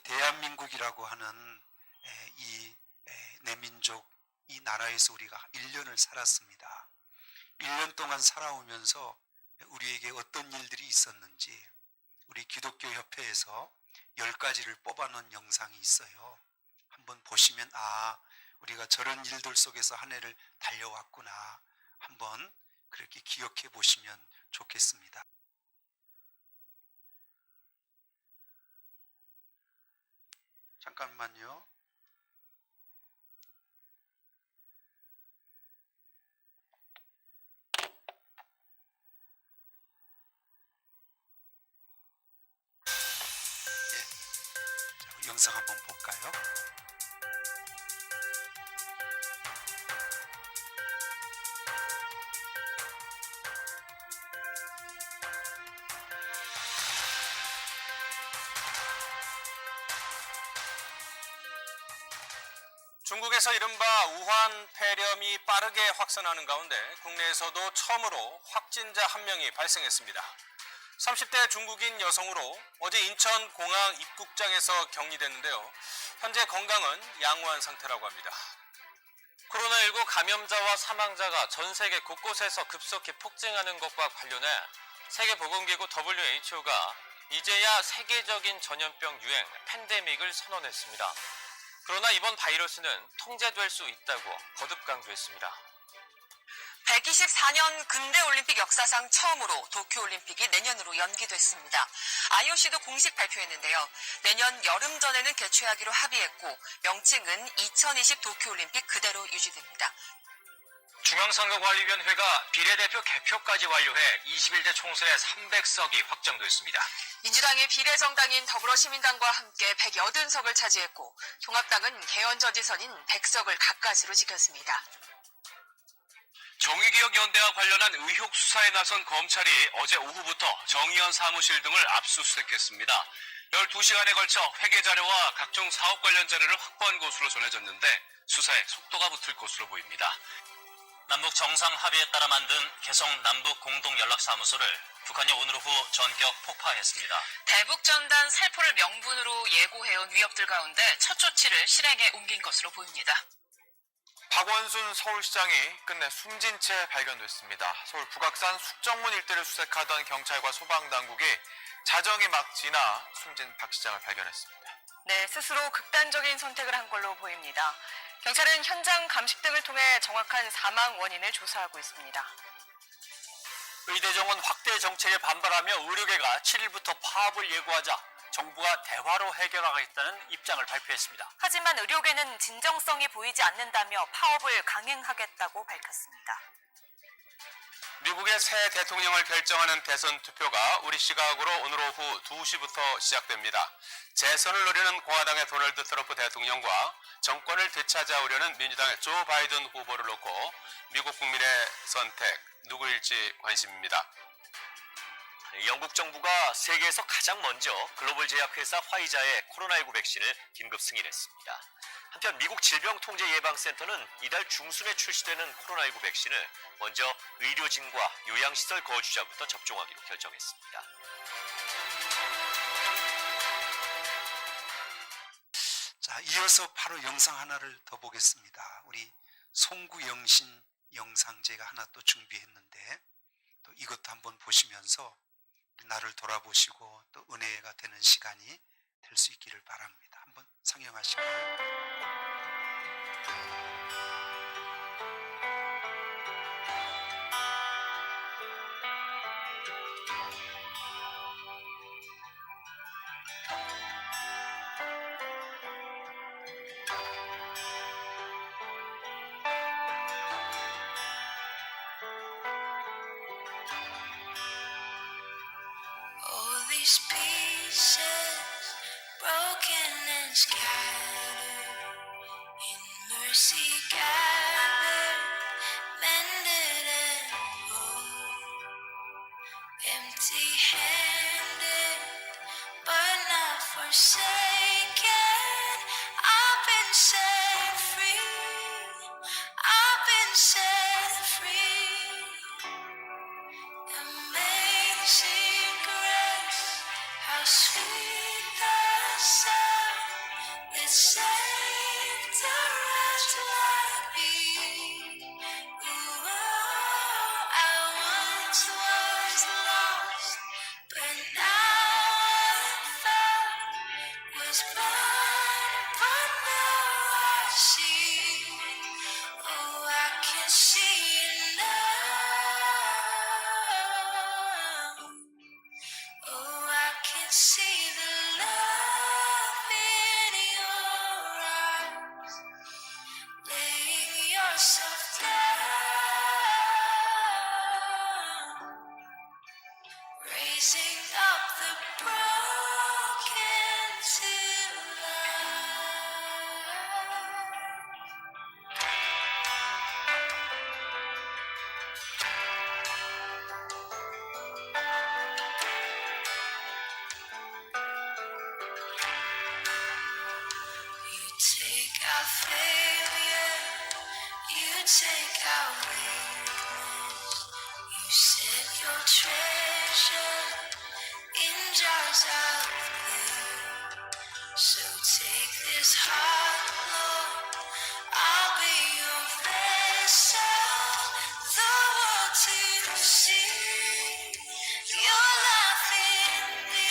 대한민국이라고 하는 이 내민족 이 나라에서 우리가 1년을 살았습니다. 1년 동안 살아오면서 우리에게 어떤 일들이 있었는지 우리 기독교 협회에서 10가지를 뽑아놓은 영상이 있어요. 한번 보시면 우리가 저런 일들 속에서 한 해를 달려왔구나 한번 그렇게 기억해 보시면 좋겠습니다. 잠깐만요. 영상 한번 볼까요? 중국에서 이른바 우한 폐렴이 빠르게 확산하는 가운데 국내에서도 처음으로 확진자 1명이 발생했습니다. 30대 중국인 여성으로 어제 인천 공항 입국장에서 격리됐는데요. 현재 건강은 양호한 상태라고 합니다. 코로나19 감염자와 사망자가 전 세계 곳곳에서 급속히 폭증하는 것과 관련해 세계보건기구 WHO가 이제야 세계적인 전염병 유행 팬데믹을 선언했습니다. 그러나 이번 바이러스는 통제될 수 있다고 거듭 강조했습니다. 124년 근대올림픽 역사상 처음으로 도쿄올림픽이 내년으로 연기됐습니다. IOC도 공식 발표했는데요. 내년 여름 전에는 개최하기로 합의했고 명칭은 2020 도쿄올림픽 그대로 유지됩니다. 중앙선거관리위원회가 비례대표 개표까지 완료해 21대 총선에 300석이 확정됐습니다. 민주당의 비례정당인 더불어시민당과 함께 180석을 차지했고 통합당은 개헌저지선인 100석을 가까스로 지켰습니다. 정의기억연대와 관련한 의혹 수사에 나선 검찰이 어제 오후부터 정의연 사무실 등을 압수수색했습니다. 12시간에 걸쳐 회계자료와 각종 사업 관련 자료를 확보한 것으로 전해졌는데 수사에 속도가 붙을 것으로 보입니다. 남북 정상 합의에 따라 만든 개성 남북 공동연락사무소를 북한이 오늘 오후 전격 폭파했습니다. 대북전단 살포를 명분으로 예고해온 위협들 가운데 첫 조치를 실행에 옮긴 것으로 보입니다. 박원순 서울시장이 끝내 숨진 채 발견됐습니다. 서울 북악산 숙정문 일대를 수색하던 경찰과 소방당국이 자정이 막 지나 숨진 박 시장을 발견했습니다. 네, 스스로 극단적인 선택을 한 걸로 보입니다. 경찰은 현장 감식 등을 통해 정확한 사망 원인을 조사하고 있습니다. 의대정원 확대 정책에 반발하며 의료계가 7일부터 파업을 예고하자 정부가 대화로 해결하겠다는 입장을 발표했습니다. 하지만 의료계는 진정성이 보이지 않는다며 파업을 강행하겠다고 밝혔습니다. 미국의 새 대통령을 결정하는 대선 투표가 우리 시각으로 오늘 오후 2시부터 시작됩니다. 재선을 노리는 공화당의 도널드 트럼프 대통령과 정권을 되찾아오려는 민주당의 조 바이든 후보를 놓고 미국 국민의 선택 누구일지 관심입니다. 영국 정부가 세계에서 가장 먼저 글로벌 제약회사 화이자의 코로나19 백신을 긴급 승인했습니다. 한편 미국 질병통제예방센터는 이달 중순에 출시되는 코로나19 백신을 먼저 의료진과 요양시설 거주자부터 접종하기로 결정했습니다. 자, 이어서 바로 영상 하나를 더 보겠습니다. 우리 송구영신 영상 제가 하나 또 준비했는데 또 이것도 한번 보시면서 나를 돌아보시고 또 은혜가 되는 시간이 될 수 있기를 바랍니다. 한번 상영하시고요. All these pieces broken and scattered in mercy gathered, mended and whole, empty-handed but not forsaken. I've been set free. I've been set free. Amazing grace, how sweet the sound raising up the broken to life. You take our failure, you take our weakness, you set your treasure in jars of clay. So take this heart, Lord, I'll be your vessel, the world to see your life in me.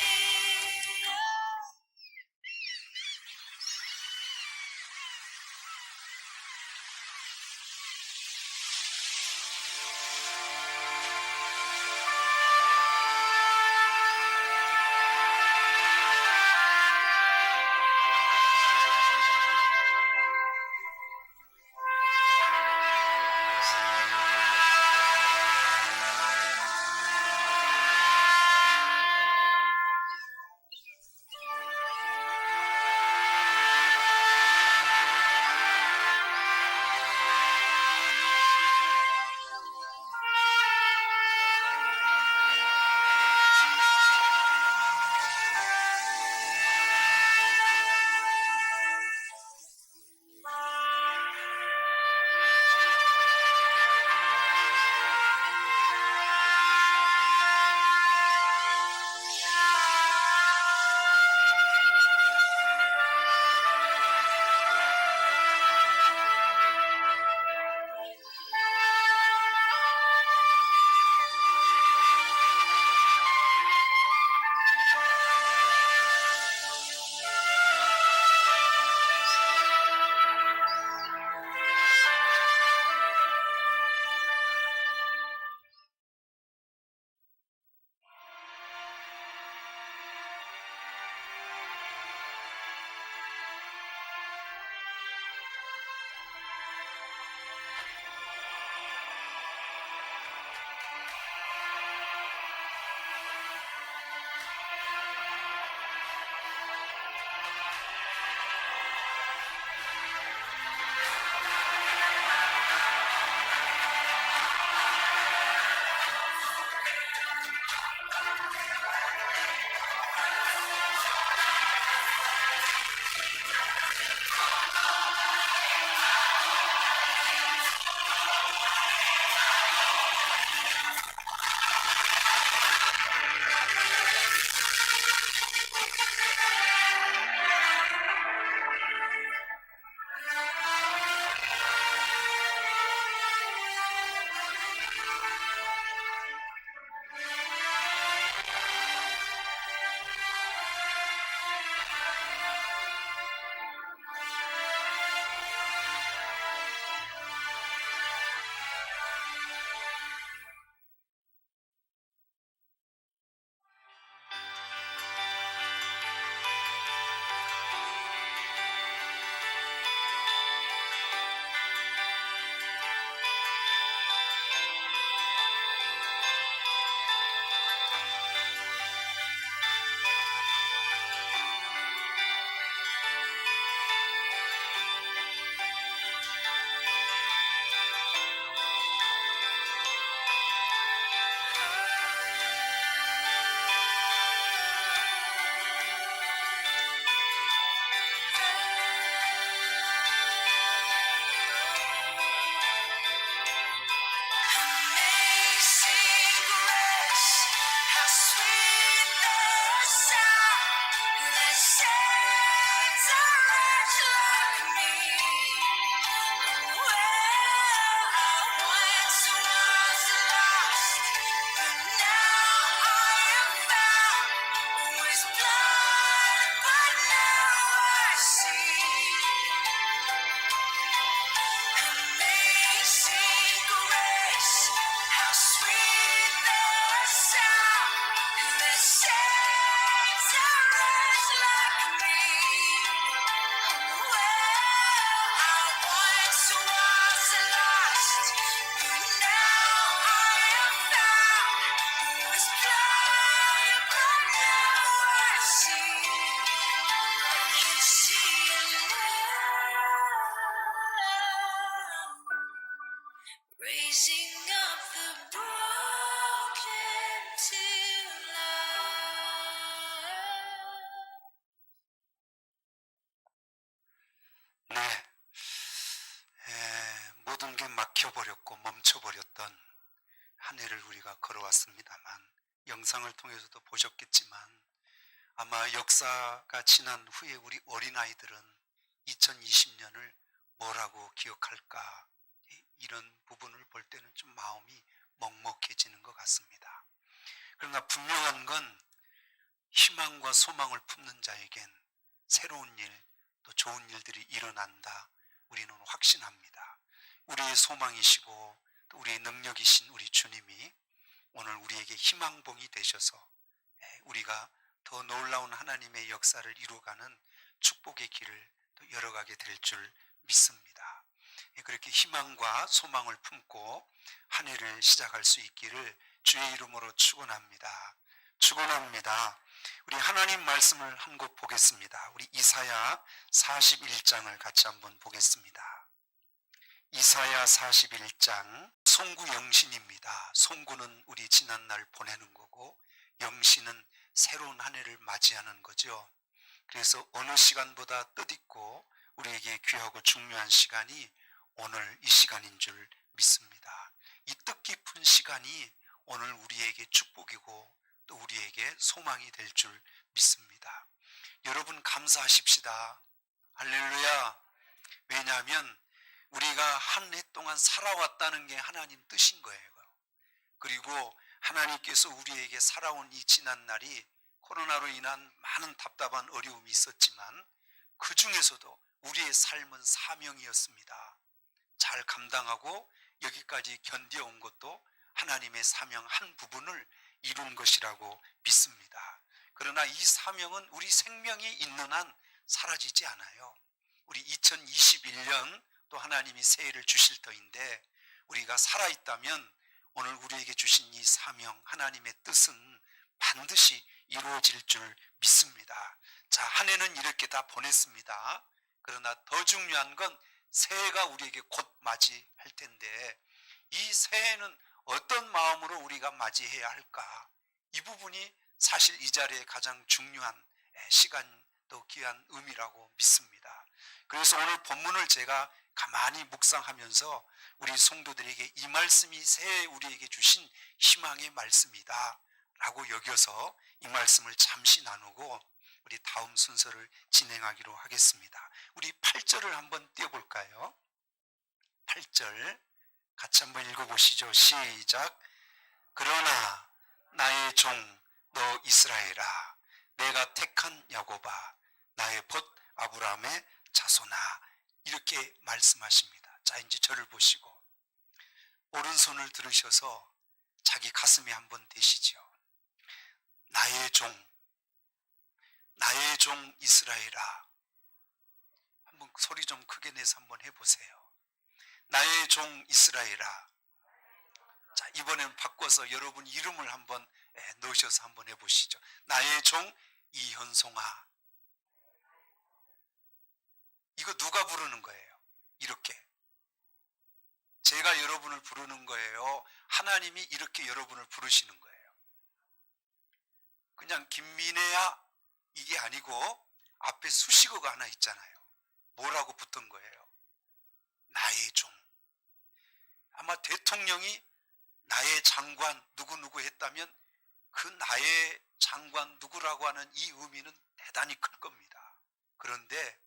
모든 게 막혀버렸고 멈춰버렸던 한 해를 우리가 걸어왔습니다만, 영상을 통해서도 보셨겠지만 아마 역사가 지난 후에 우리 어린아이들은 2020년을 뭐라고 기억할까, 이런 부분을 볼 때는 좀 마음이 먹먹해지는 것 같습니다. 그러나 분명한 건 희망과 소망을 품는 자에겐 새로운 일, 또 좋은 일들이 일어난다, 우리는 확신합니다. 우리의 소망이시고 또 우리의 능력이신 우리 주님이 오늘 우리에게 희망봉이 되셔서 우리가 더 놀라운 하나님의 역사를 이루어가는 축복의 길을 또 열어가게 될 줄 믿습니다. 그렇게 희망과 소망을 품고 한 해를 시작할 수 있기를 주의 이름으로 축원합니다. 축원합니다. 우리 하나님 말씀을 한 곳 보겠습니다. 우리 이사야 41장을 같이 한번 보겠습니다. 이사야 41장, 송구 영신입니다. 송구는 우리 지난날 보내는 거고, 영신은 새로운 한 해를 맞이하는 거죠. 그래서 어느 시간보다 뜻있고 우리에게 귀하고 중요한 시간이 오늘 이 시간인 줄 믿습니다. 이 뜻깊은 시간이 오늘 우리에게 축복이고 또 우리에게 소망이 될 줄 믿습니다. 여러분 감사하십시다. 할렐루야. 왜냐하면 우리가 한 해 동안 살아왔다는 게 하나님 뜻인 거예요. 그리고 하나님께서 우리에게 살아온 이 지난 날이 코로나로 인한 많은 답답한 어려움이 있었지만 그 중에서도 우리의 삶은 사명이었습니다. 잘 감당하고 여기까지 견뎌온 것도 하나님의 사명 한 부분을 이룬 것이라고 믿습니다. 그러나 이 사명은 우리 생명이 있는 한 사라지지 않아요. 우리 2021년 또 하나님이 새해를 주실 터인데 우리가 살아있다면 오늘 우리에게 주신 이 사명, 하나님의 뜻은 반드시 이루어질 줄 믿습니다. 자, 한 해는 이렇게 다 보냈습니다. 그러나 더 중요한 건 새해가 우리에게 곧 맞이할 텐데 이 새해는 어떤 마음으로 우리가 맞이해야 할까? 이 부분이 사실 이 자리에 가장 중요한 시간 또 귀한 의미라고 믿습니다. 그래서 오늘 본문을 제가 가만히 묵상하면서 우리 성도들에게 이 말씀이 새해 우리에게 주신 희망의 말씀이다 라고 여겨서 이 말씀을 잠시 나누고 우리 다음 순서를 진행하기로 하겠습니다. 우리 8절을 한번 띄워볼까요? 8절 같이 한번 읽어보시죠. 시작. 그러나 나의 종 너 이스라엘아, 내가 택한 야곱아, 나의 벗 아브라함의 자손아, 이렇게 말씀하십니다. 자, 이제 저를 보시고 오른손을 들으셔서 자기 가슴에 한번 대시죠. 나의 종 이스라엘아. 한번 소리 좀 크게 내서 한번 해보세요. 나의 종 이스라엘아. 자, 이번엔 바꿔서 여러분 이름을 한번 넣으셔서 한번 해보시죠. 나의 종 이현송아. 이거 누가 부르는 거예요? 이렇게 제가 여러분을 부르는 거예요? 하나님이 이렇게 여러분을 부르시는 거예요? 그냥 김민혜야 이게 아니고 앞에 수식어가 하나 있잖아요. 뭐라고 붙은 거예요? 나의 종. 아마 대통령이 나의 장관 누구누구 했다면 그 나의 장관 누구라고 하는 이 의미는 대단히 클 겁니다. 그런데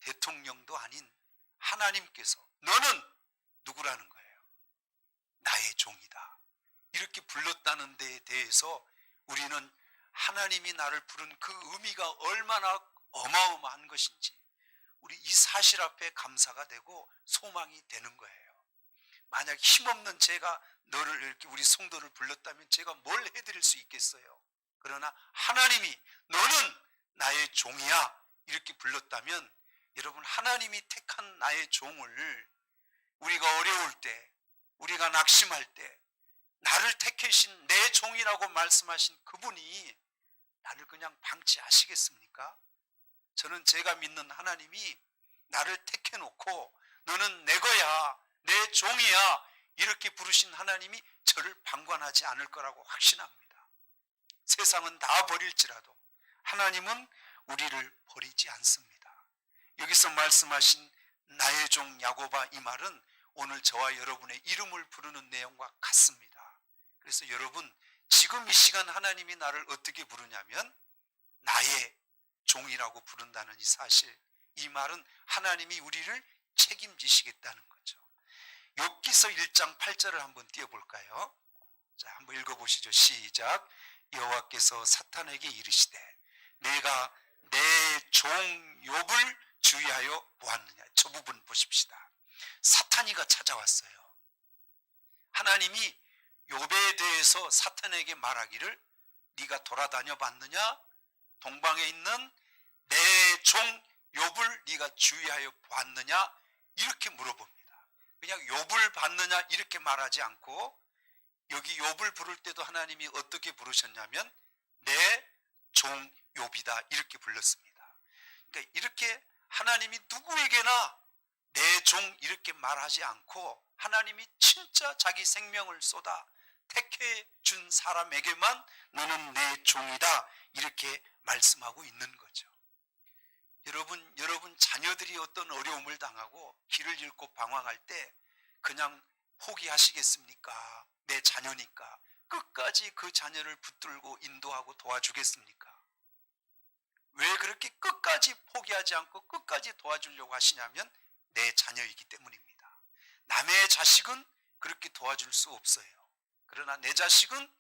대통령도 아닌 하나님께서 너는 누구라는 거예요? 나의 종이다. 이렇게 불렀다는 데에 대해서 우리는 하나님이 나를 부른 그 의미가 얼마나 어마어마한 것인지 우리 이 사실 앞에 감사가 되고 소망이 되는 거예요. 만약 힘없는 제가 너를 이렇게 우리 성도를 불렀다면 제가 뭘 해드릴 수 있겠어요? 그러나 하나님이 너는 나의 종이야 이렇게 불렀다면 여러분 하나님이 택한 나의 종을 우리가 어려울 때 우리가 낙심할 때 나를 택하신 내 종이라고 말씀하신 그분이 나를 그냥 방치하시겠습니까? 저는 제가 믿는 하나님이 나를 택해놓고 너는 내 거야 내 종이야 이렇게 부르신 하나님이 저를 방관하지 않을 거라고 확신합니다. 세상은 다 버릴지라도 하나님은 우리를 버리지 않습니다. 여기서 말씀하신 나의 종 야곱아 이 말은 오늘 저와 여러분의 이름을 부르는 내용과 같습니다. 그래서 여러분, 지금 이 시간 하나님이 나를 어떻게 부르냐면 나의 종이라고 부른다는 이 사실, 이 말은 하나님이 우리를 책임지시겠다는 거죠. 욥기서 1장 8절을 한번 띄워볼까요? 자, 한번 읽어보시죠. 시작. 여호와께서 사탄에게 이르시되 내가 내 종 욥을 주의하여 보았느냐. 저 부분 보십시다. 사탄이가 찾아왔어요. 하나님이 욥에 대해서 사탄에게 말하기를 네가 돌아다녀 봤느냐? 동방에 있는 내 종 욥을 네가 주의하여 보았느냐? 이렇게 물어봅니다. 그냥 욥을 봤느냐 이렇게 말하지 않고 여기 욥을 부를 때도 하나님이 어떻게 부르셨냐면 내 종 욥이다 이렇게 불렀습니다. 그러니까 이렇게 하나님이 누구에게나 내 종 이렇게 말하지 않고 하나님이 진짜 자기 생명을 쏟아 택해 준 사람에게만 너는 내 종이다 이렇게 말씀하고 있는 거죠. 여러분 자녀들이 어떤 어려움을 당하고 길을 잃고 방황할 때 그냥 포기하시겠습니까? 내 자녀니까 끝까지 그 자녀를 붙들고 인도하고 도와주겠습니까? 왜 그렇게 끝까지 포기하지 않고 끝까지 도와주려고 하시냐면 내 자녀이기 때문입니다. 남의 자식은 그렇게 도와줄 수 없어요. 그러나 내 자식은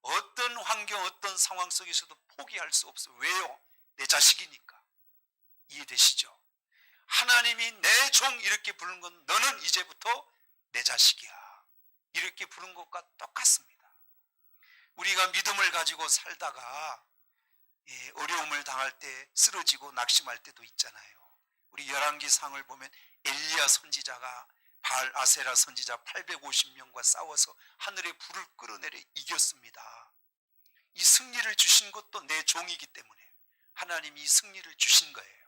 어떤 환경, 어떤 상황 속에서도 포기할 수 없어요. 왜요? 내 자식이니까. 이해되시죠? 하나님이 내 종 이렇게 부른 건 너는 이제부터 내 자식이야. 이렇게 부른 것과 똑같습니다. 우리가 믿음을 가지고 살다가 어려움을 당할 때 쓰러지고 낙심할 때도 있잖아요. 우리 열왕기상을 보면 엘리야 선지자가 바알 아세라 선지자 850명과 싸워서 하늘의 불을 끌어내려 이겼습니다. 이 승리를 주신 것도 내 종이기 때문에 하나님이 이 승리를 주신 거예요.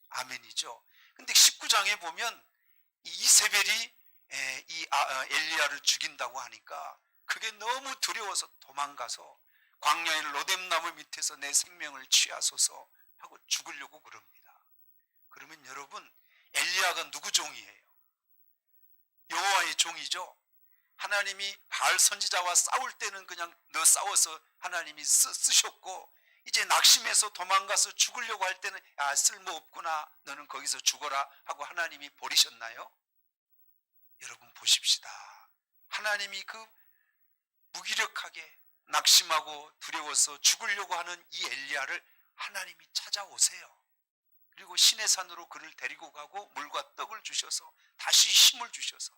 아멘이죠. 근데 19장에 보면 이세벨이 엘리야를 죽인다고 하니까 그게 너무 두려워서 도망가서 광야의 로뎀나무 밑에서 내 생명을 취하소서 하고 죽으려고 그럽니다. 그러면 여러분, 엘리야가 누구 종이에요? 여호와의 종이죠. 하나님이 바알 선지자와 싸울 때는 그냥 너 싸워서 하나님이 쓰셨고 이제 낙심해서 도망가서 죽으려고 할 때는 야 쓸모없구나 너는 거기서 죽어라 하고 하나님이 버리셨나요? 여러분 보십시다. 하나님이 그 무기력하게 낙심하고 두려워서 죽으려고 하는 이 엘리야를 하나님이 찾아오세요. 그리고 시내산으로 그를 데리고 가고 물과 떡을 주셔서 다시 힘을 주셔서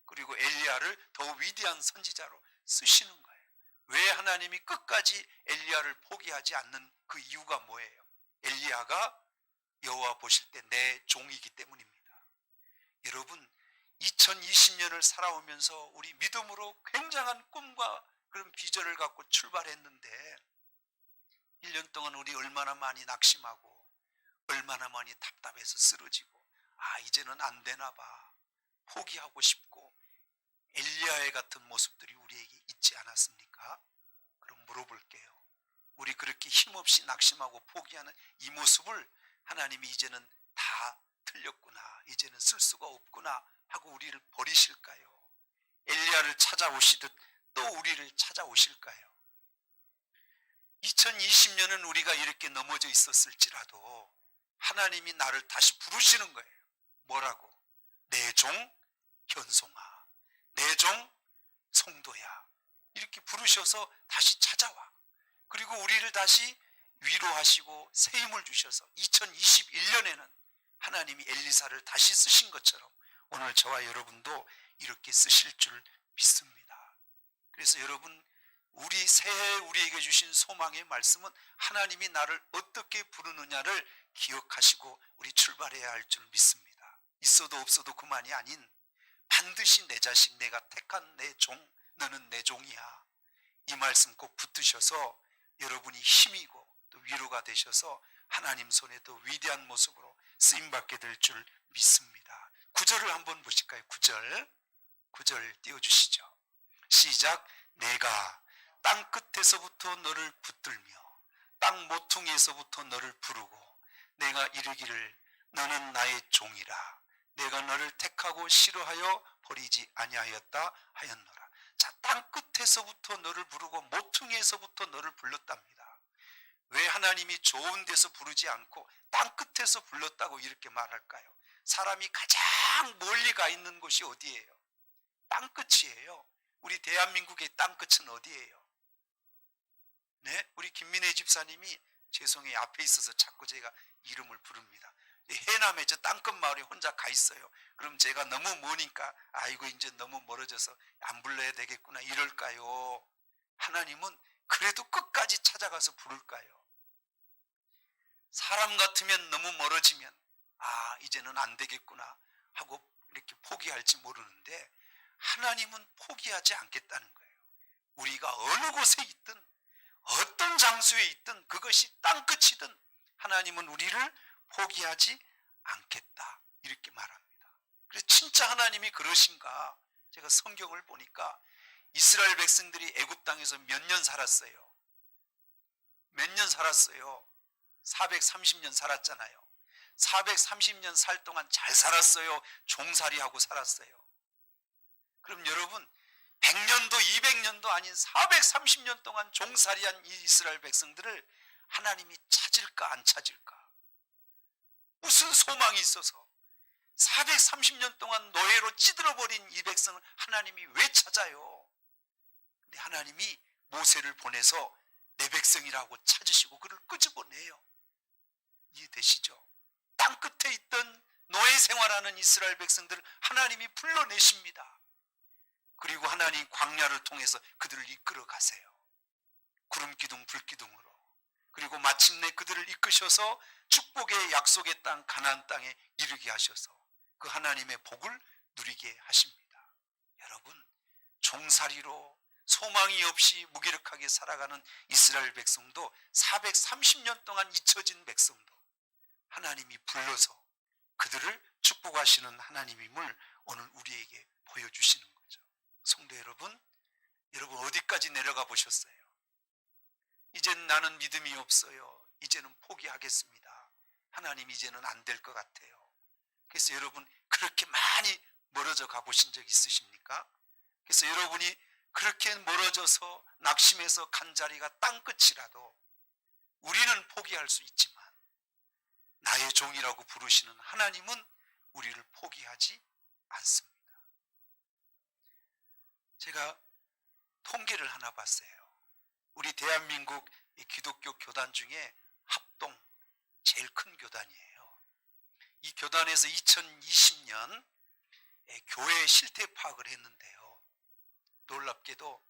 그리고 엘리야를 더 위대한 선지자로 쓰시는 거예요. 왜 하나님이 끝까지 엘리야를 포기하지 않는 그 이유가 뭐예요? 엘리야가 여호와 보실 때 내 종이기 때문입니다. 여러분 2020년을 살아오면서 우리 믿음으로 굉장한 꿈과 그런 비전을 갖고 출발했는데 1년 동안 우리 얼마나 많이 낙심하고 얼마나 많이 답답해서 쓰러지고 이제는 안 되나 봐 포기하고 싶고 엘리야의 같은 모습들이 우리에게 있지 않았습니까? 그럼 물어볼게요. 우리 그렇게 힘없이 낙심하고 포기하는 이 모습을 하나님이 이제는 다 틀렸구나 이제는 쓸 수가 없구나 하고 우리를 버리실까요? 엘리야를 찾아오시듯 또 우리를 찾아오실까요? 2020년은 우리가 이렇게 넘어져 있었을지라도 하나님이 나를 다시 부르시는 거예요. 뭐라고? 내 종 현송아, 내 종 성도야 이렇게 부르셔서 다시 찾아와. 그리고 우리를 다시 위로하시고 새 힘을 주셔서 2021년에는 하나님이 엘리사를 다시 쓰신 것처럼 오늘 저와 여러분도 이렇게 쓰실 줄 믿습니다. 그래서 여러분 우리 새해 우리에게 주신 소망의 말씀은 하나님이 나를 어떻게 부르느냐를 기억하시고 우리 출발해야 할 줄 믿습니다. 있어도 없어도 그만이 아닌 반드시 내 자식 내가 택한 내 종 너는 내 종이야 이 말씀 꼭 붙드셔서 여러분이 힘이고 또 위로가 되셔서 하나님 손에 더 위대한 모습으로 쓰임받게 될 줄 믿습니다. 9절을 한번 보실까요? 9절 띄워주시죠. 시작. 내가 땅 끝에서부터 너를 붙들며 땅 모퉁이에서부터 너를 부르고 내가 이르기를 너는 나의 종이라 내가 너를 택하고 싫어하여 버리지 아니하였다 하였노라. 자, 땅 끝에서부터 너를 부르고 모퉁이에서부터 너를 불렀답니다. 왜 하나님이 좋은 데서 부르지 않고 땅 끝에서 불렀다고 이렇게 말할까요? 사람이 가장 멀리 가 있는 곳이 어디예요? 땅 끝이에요. 우리 대한민국의 땅 끝은 어디예요? 네, 우리 김민혜 집사님이 죄송해요. 앞에 있어서 자꾸 제가 이름을 부릅니다. 해남에 저 땅끝 마을에 혼자 가 있어요. 그럼 제가 너무 머니까 아이고 이제 너무 멀어져서 안 불러야 되겠구나 이럴까요? 하나님은 그래도 끝까지 찾아가서 부를까요? 사람 같으면 너무 멀어지면 아 이제는 안 되겠구나 하고 이렇게 포기할지 모르는데 하나님은 포기하지 않겠다는 거예요. 우리가 어느 곳에 있든 어떤 장소에 있든 그것이 땅끝이든 하나님은 우리를 포기하지 않겠다 이렇게 말합니다. 그래서 진짜 하나님이 그러신가? 제가 성경을 보니까 이스라엘 백성들이 애굽 땅에서 몇 년 살았어요? 몇 년 살았어요? 430년 살았잖아요. 430년 살 동안 잘 살았어요? 종살이하고 살았어요? 그럼 여러분 100년도 200년도 아닌 430년 동안 종살이한 이 이스라엘 백성들을 하나님이 찾을까 안 찾을까? 무슨 소망이 있어서 430년 동안 노예로 찌들어버린 이 백성을 하나님이 왜 찾아요? 근데 하나님이 모세를 보내서 내 백성이라고 찾으시고 그를 끄집어내요. 이해되시죠? 땅 끝에 있던 노예 생활하는 이스라엘 백성들을 하나님이 불러내십니다. 그리고 하나님 광야를 통해서 그들을 이끌어 가세요. 구름기둥 불기둥으로. 그리고 마침내 그들을 이끄셔서 축복의 약속의 땅 가나안 땅에 이르게 하셔서 그 하나님의 복을 누리게 하십니다. 여러분 종살이로 소망이 없이 무기력하게 살아가는 이스라엘 백성도 430년 동안 잊혀진 백성도 하나님이 불러서 그들을 축복하시는 하나님임을 오늘 우리에게 보여주시는 거죠. 성도 여러분, 여러분 어디까지 내려가 보셨어요? 이제는 나는 믿음이 없어요. 이제는 포기하겠습니다. 하나님 이제는 안 될 것 같아요. 그래서 여러분 그렇게 많이 멀어져 가보신 적 있으십니까? 그래서 여러분이 그렇게 멀어져서 낙심해서 간 자리가 땅끝이라도 우리는 포기할 수 있지만 나의 종이라고 부르시는 하나님은 우리를 포기하지 않습니다. 제가 통계를 하나 봤어요. 우리 대한민국 기독교 교단 중에 합동 제일 큰 교단이에요. 이 교단에서 2020년 교회 실태 파악을 했는데요. 놀랍게도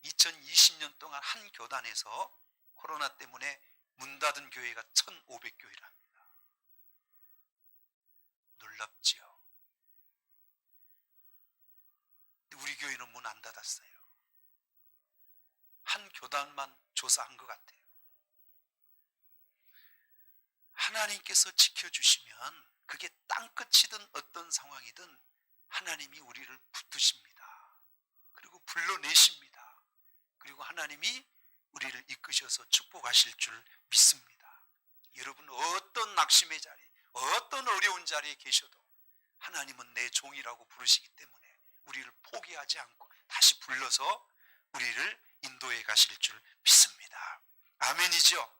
2020년 동안 한 교단에서 코로나 때문에 문 닫은 교회가 1,500교회랍니다. 놀랍지요. 우리 교회는 문 안 닫았어요. 한 교단만 조사한 것 같아요. 하나님께서 지켜주시면 그게 땅끝이든 어떤 상황이든 하나님이 우리를 붙드십니다. 그리고 불러내십니다. 그리고 하나님이 우리를 이끄셔서 축복하실 줄 믿습니다. 여러분 어떤 낙심의 자리, 어떤 어려운 자리에 계셔도 하나님은 내 종이라고 부르시기 때문에 우리를 포기하지 않고 다시 불러서 우리를 인도해 가실 줄 믿습니다. 아멘이죠?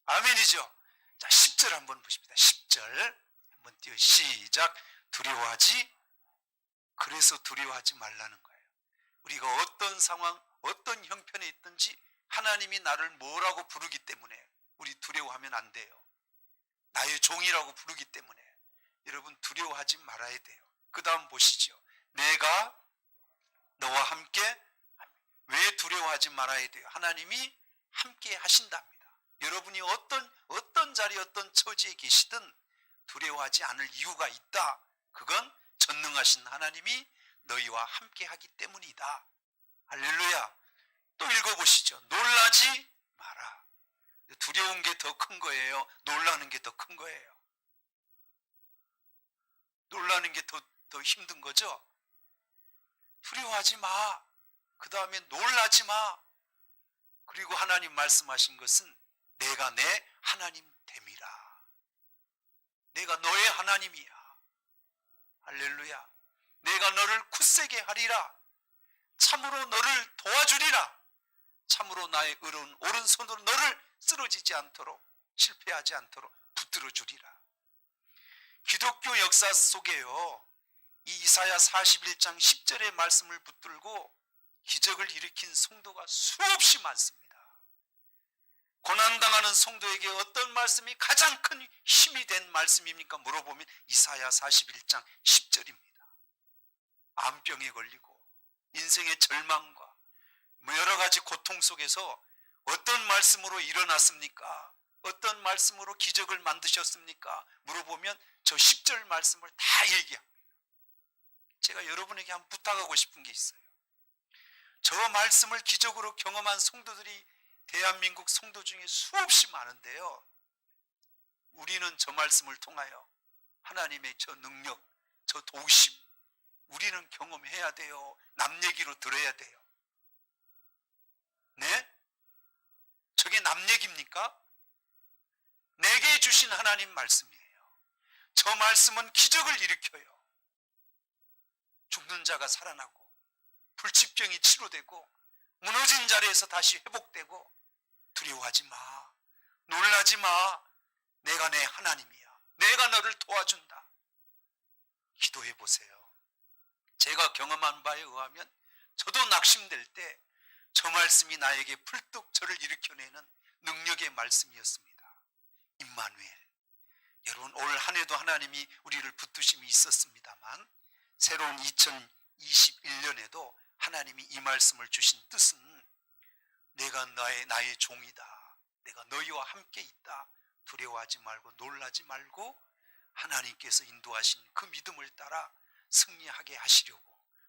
아멘이죠? 자, 10절 한번 보십니다. 10절 한번 띄워 시작. 두려워하지 그래서 두려워하지 말라는 거예요. 우리가 어떤 상황, 어떤 형편에 있든지 하나님이 나를 뭐라고 부르기 때문에 우리 두려워하면 안 돼요. 나의 종이라고 부르기 때문에 여러분 두려워하지 말아야 돼요. 그 다음 보시죠. 내가 너와 함께 왜 두려워하지 말아야 돼요? 하나님이 함께 하신답니다. 여러분이 어떤 자리 어떤 처지에 계시든 두려워하지 않을 이유가 있다. 그건 전능하신 하나님이 너희와 함께 하기 때문이다. 할렐루야. 또 읽어보시죠. 놀라지 마라. 두려운 게 더 큰 거예요? 놀라는 게 더 큰 거예요? 놀라는 게 더 힘든 거죠? 두려워하지 마. 그 다음에 놀라지 마. 그리고 하나님 말씀하신 것은 내가 내 하나님 됨이라. 내가 너의 하나님이야. 할렐루야. 내가 너를 굳세게 하리라. 참으로 너를 도와주리라. 참으로 나의 의로운 오른손으로 너를 쓰러지지 않도록, 실패하지 않도록 붙들어 주리라. 기독교 역사 속에요, 이 이사야 41장 10절의 말씀을 붙들고 기적을 일으킨 성도가 수없이 많습니다. 고난당하는 성도에게 어떤 말씀이 가장 큰 힘이 된 말씀입니까? 물어보면 이사야 41장 10절입니다. 암병에 걸리고 인생의 절망과 여러 가지 고통 속에서 어떤 말씀으로 일어났습니까? 어떤 말씀으로 기적을 만드셨습니까? 물어보면 저 10절 말씀을 다 얘기합니다. 제가 여러분에게 한번 부탁하고 싶은 게 있어요. 저 말씀을 기적으로 경험한 성도들이 대한민국 성도 중에 수없이 많은데요, 우리는 저 말씀을 통하여 하나님의 저 능력, 저 도우심, 우리는 경험해야 돼요. 남 얘기로 들어야 돼요. 네? 저게 남 얘기입니까? 내게 주신 하나님 말씀이에요. 저 말씀은 기적을 일으켜요. 죽는 자가 살아나고, 불치병이 치료되고, 무너진 자리에서 다시 회복되고, 두려워하지 마, 놀라지 마, 내가 내 하나님이야, 내가 너를 도와준다. 기도해 보세요. 제가 경험한 바에 의하면 저도 낙심될 때 저 말씀이 나에게 풀떡 저를 일으켜내는 능력의 말씀이었습니다. 임마누엘. 여러분, 올 한 해도 하나님이 우리를 붙드심이 있었습니다만, 새로운 2021년에도 하나님이 이 말씀을 주신 뜻은 내가 나의 종이다, 내가 너희와 함께 있다, 두려워하지 말고 놀라지 말고 하나님께서 인도하신 그 믿음을 따라 승리하게 하시려고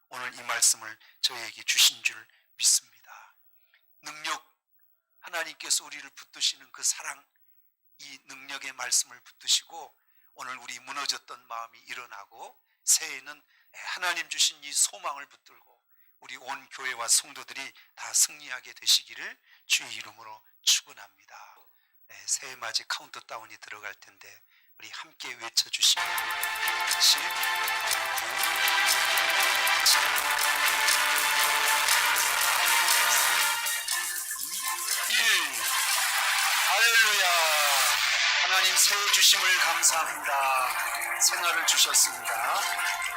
오늘 이 말씀을 저에게 주신 줄 믿습니다. 능력, 하나님께서 우리를 붙드시는 그 사랑, 이 능력의 말씀을 붙드시고 오늘 우리 무너졌던 마음이 일어나고 새해에는 하나님 주신 이 소망을 붙들고 우리 온 교회와 성도들이 다 승리하게 되시기를 주의 이름으로 축원합니다. 새해 맞이 카운트다운이 들어갈 텐데 우리 함께 외쳐주시면 같이 9, 1, 할렐루야. 하나님 새해 주심을 감사합니다. 생활을 주셨습니다.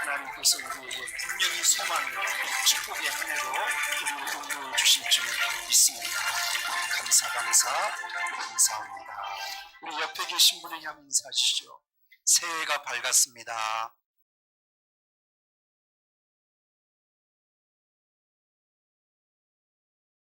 하나님께서 우리에게 분명히 소망을, 축복의 한 해로 우리를 인도해 주실 줄 믿습니다. 감사합니다. 우리 옆에 계신 분에게 한번 인사하시죠. 새해가 밝았습니다.